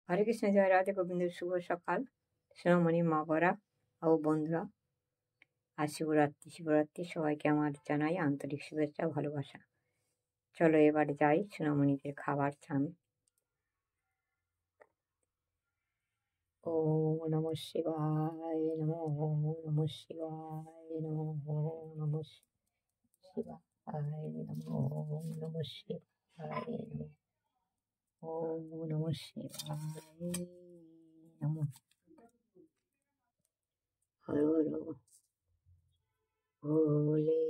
হরে কৃষ্ণ, জয় রাধে গোবিন্দ। শুভ সকাল সোনামণি, মা বরা ও বন্ধুরা। আজ শিবরাত্রি সবাইকে আমার জানাই আন্তরিক শুভেচ্ছা, ভালোবাসা। চলো এবার যাই সোনামণিদের খাবার চান। ও নম শিবায়, নমো নম শিবায়, নমো নম শিবায়, নমো নম শিবায়, ও নম শিবায়, নমো হর হর ভোলে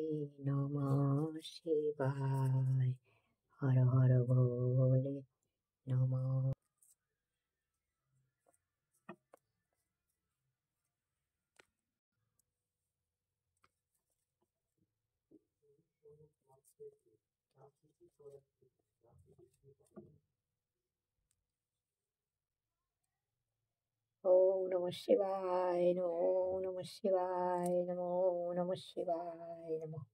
নমঃ শিবায়, হর হর ভোলে নমঃ। ওম নমঃ শিবায়, নমো নমঃ শিবায়, নমো নমঃ শিবায়, নমঃ।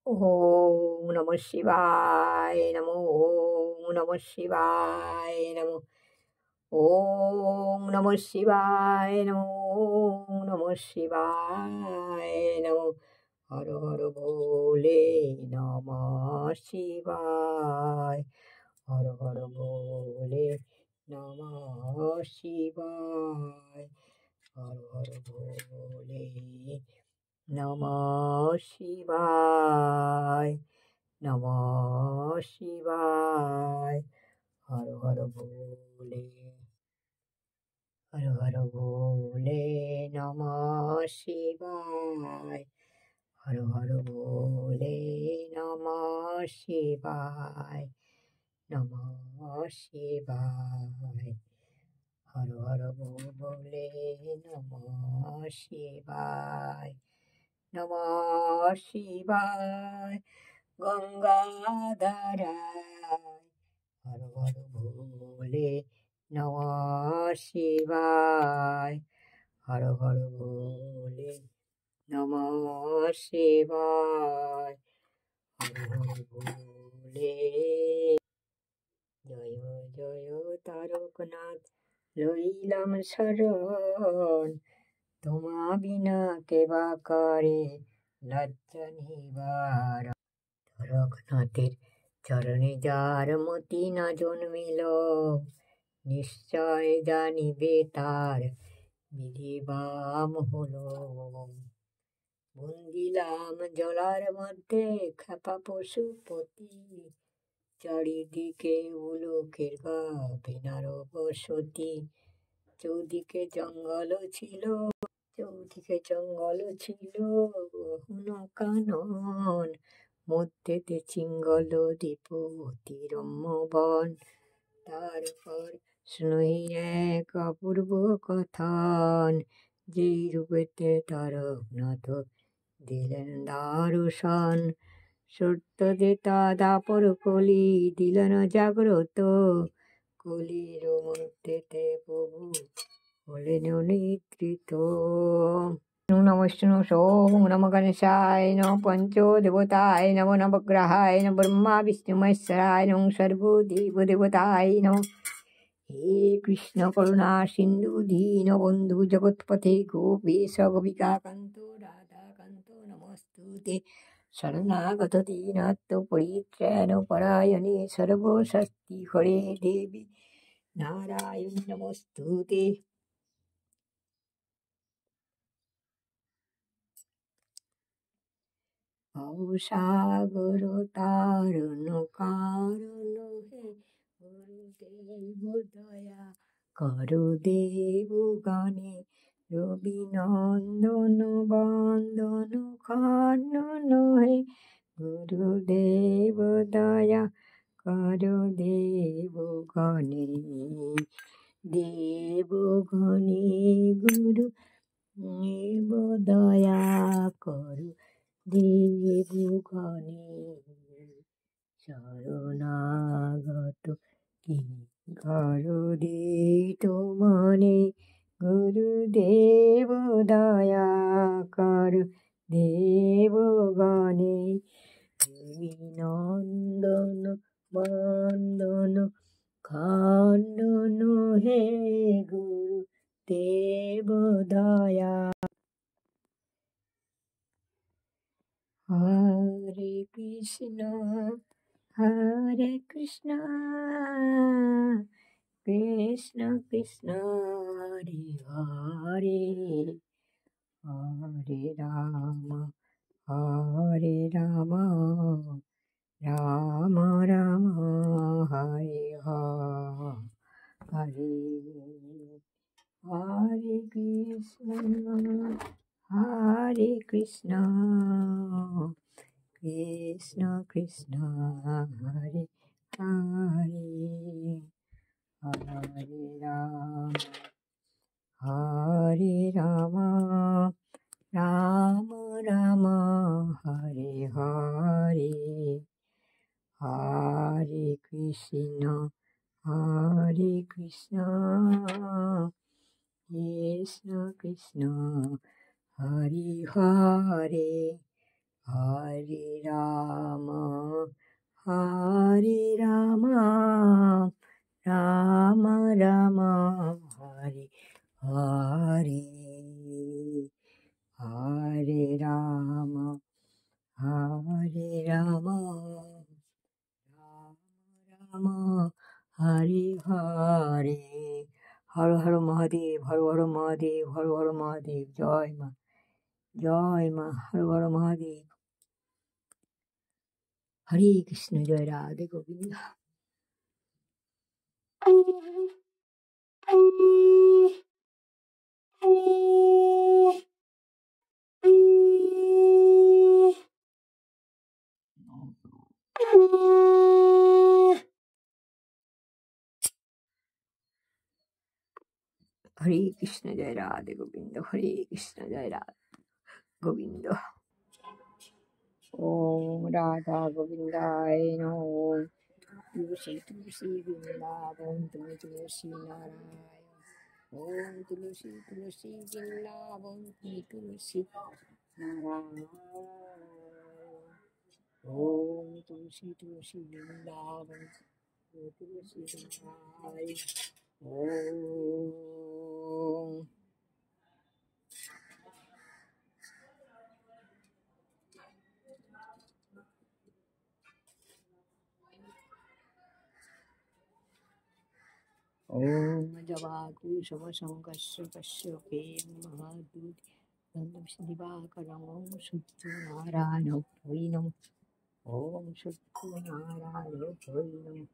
ওম নমঃ শিবায়, নমো ওম নমঃ শিবায়, নমো ওম নমঃ শিবায়, নমো ওম নমঃ শিবায়, নমো হর হর ভোলে নমঃ শিবায়, হর হর ভোলে নমঃ শিবায়, হর হর ভোলে নমঃ শিবায়, নমঃ শিবায়, হর হর ভোলে, হর হর ভোলে নমঃ শিবায়, হর হর ভোলে নমঃ শিবায়, নমঃ শিবায়, হর হর ভোলে নমঃ শিবায়, নমঃ শিবায়। গঙ্গাধারায় হর হর ভোলে নমঃ শিবায়, হর হর ভোলে নমঃ শিবায়, হর হর ভোলে। জয় জয় তারকনাথ লইলাম শরণ, তোমা বিনা কেবা করে লজ্জা নিবারণ। তারকনাথের চরণে যার মতি না জন্মিল, নিশ্চয় জানিবে তার বিধিবাম হলো। বন্দিলাম জলার মধ্যে খেপা পশুপতি, চারিদিকে উলুকের গাভিনার বসতি। চৌদিকে জঙ্গল ছিল, চৌদিকে জঙ্গল ছিল হুন কানন, মধ্যেতে চিঙ্গল দ্বীপ অতিরম্য বন। তারপর শুনই এক অপূর্ব কথন, যেই রূপেতে তারকনাথ দিলেন দর্শন। সত্যদেতা দাপর কলি দিলেন জাগ্রত, কলির মধ্যেতে প্রভু হলেন নিদ্রিত। নমঃ ওম নমঃ গণেশায় নমঃ পঞ্চ দেবতায় নমঃ নবগ্রহায় নমঃ ব্রহ্মা বিষ্ণু মহেশ্বরায় নমঃ সর্বদেব দেবতায় নমঃ। হে কৃষ্ণ করুণা সিন্ধু দীনবন্ধু জগৎপথে গোপীশ গোপিকা কান্ত রাধা কান্ত নমস্তুতে। শরণাগত দীনার্ত পরিত্রাণ পরায়ণে সর্বশক্তি হরে দেবী নারায়ণ নমস্তুতে। ভবসাগর তারণ কারণ হে গুরুদেব দয়া করো দেবগণে। রবি নন্দন বন্দন খণ্ডন হে গুরুদেব দয়া করো দেবগণে। দেবগণে গুরু দেব দয়া করো দেবগণে শরণাগত কি গরুদিত মনে গুরুদেব দয়া কর দেবগণে নন্দন বন্দন খণ্ডন হে গুরু দেব দয়া। হরে কৃষ্ণ কৃষ্ণ কৃষ্ণ হরে হরে, হরে রাম রাম রাম হরে হরে। হরে কৃষ্ণ কৃষ্ণ কৃষ্ণ হরে হরে, হরে রাম রাম রাম হরে হরে। হরে কৃষ্ণ কৃষ্ণ কৃষ্ণ হরে হরে, হরে রাম রাম রাম হরে হরে। হরে রাম রাম রাম হরে হরে। হর হর মহাদেব, হর হর মহাদেব, হর হর মহাদেব। জয় মা, জয় মা, হর হর মহাদেব। হরে কৃষ্ণ, জয় রাধে গোবিন্দ। হরে কৃষ্ণ, জয় রাধে গোবিন্দ। হরে কৃষ্ণ, জয় রাধে গোবিন্দ। ওম রাধা গোবিন্দায় নমঃ। তুলসী তুলসী বৃন্দাবন তুমি তুলসী নারায়ণ। ওম তুলসী তুলসী বৃন্দাবন তুমি তুলসী নারায়ণ। ওম তুলসী তুলসী বৃন্দাবন তুমি তুলসী নারায়ণ। ওম ओम जवाकुसुमसंकस्य कश्यपे महादूतदिवाकरं शुद्धनारायणं वै नमः। ओम शुद्धनारायण वै नमः।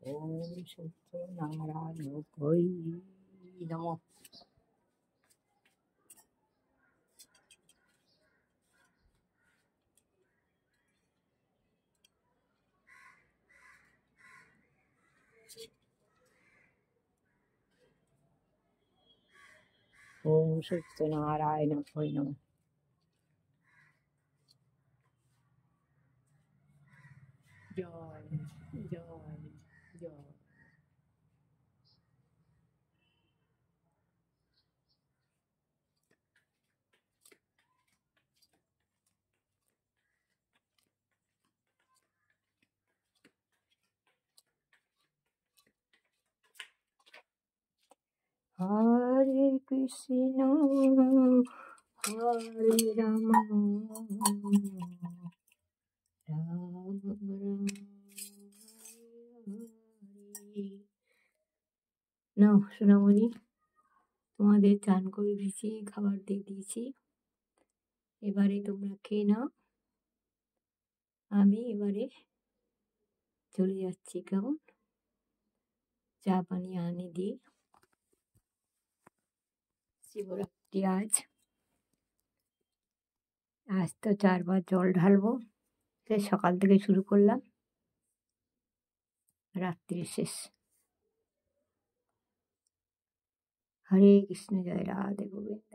ओम शुद्धनारायण वै नमः। ओम शुद्धनारायण वै नमः। जय जय जय। हरे कृष्ण हरे राम রাম রাম হরে। নাও সোনামণি, তোমাদের চান করে দিয়েছি, খাবার দিয়ে দিয়েছি, এবারে তোমরা খেয়ে নাও। আমি এবারে চলে যাচ্ছি, কেমন? চা পানি আনি দিই। শিবরাত্রি আজ তো 4 বার জল ঢালবো। সকাল থেকে শুরু করলাম, রাত্রি শেষ। হরে কৃষ্ণ, জয় রাধে গোবিন্দ।